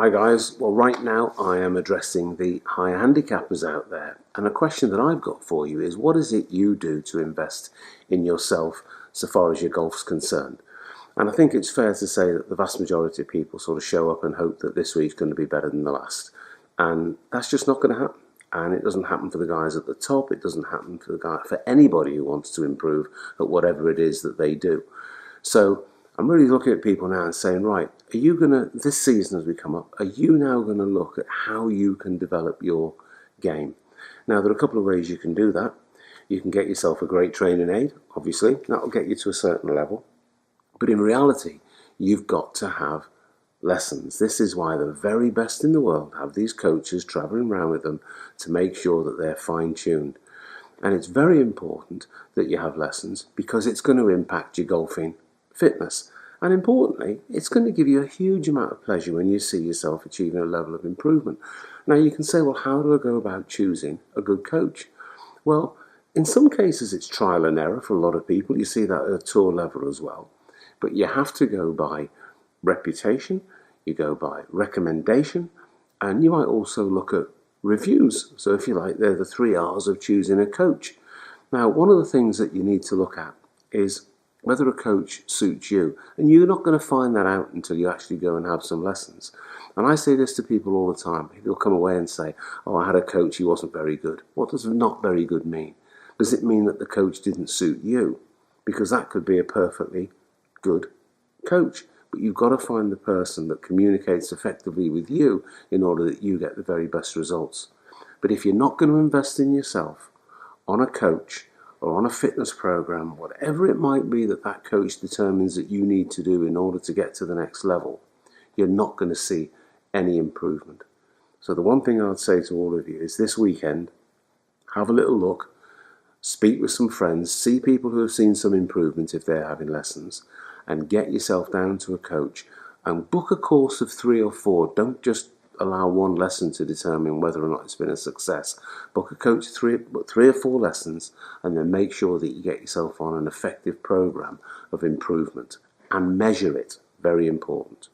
Hi guys, well right now I am addressing the higher handicappers out there, and a question that I've got for you is, what is it you do to invest in yourself so far as your golf's concerned? And I think it's fair to say that the vast majority of people sort of show up and hope that this week's going to be better than the last, and that's just not going to happen. And it doesn't happen for the guys at the top, it doesn't happen for anybody who wants to improve at whatever it is that they do. So I'm really looking at people now and saying, right, are you going to, this season as we come up, are you now going to look at how you can develop your game? Now, there are a couple of ways you can do that. You can get yourself a great training aid, obviously. That'll get you to a certain level. But in reality, you've got to have lessons. This is why the very best in the world have these coaches traveling around with them to make sure that they're fine-tuned. And it's very important that you have lessons because it's going to impact your golfing fitness. And importantly, it's going to give you a huge amount of pleasure when you see yourself achieving a level of improvement. Now you can say, well, how do I go about choosing a good coach? Well, in some cases it's trial and error for a lot of people. You see that at a tour level as well. But you have to go by reputation, you go by recommendation, and you might also look at reviews. So if you like, they're the 3 R's of choosing a coach. Now, one of the things that you need to look at is whether a coach suits you. And you're not going to find that out until you actually go and have some lessons. And I say this to people all the time. People come away and say, oh, I had a coach, he wasn't very good. What does not very good mean? Does it mean that the coach didn't suit you? Because that could be a perfectly good coach. But you've got to find the person that communicates effectively with you in order that you get the very best results. But if you're not going to invest in yourself on a coach, or on a fitness program, whatever it might be that that coach determines that you need to do in order to get to the next level, you're not going to see any improvement. So the one thing I'd say to all of you is this weekend, have a little look, speak with some friends, see people who have seen some improvement if they're having lessons, and get yourself down to a coach and book a course of 3 or 4. Don't just allow one lesson to determine whether or not it's been a success. Book a coach 3 or 4 lessons, and then make sure that you get yourself on an effective program of improvement and measure it. Very important.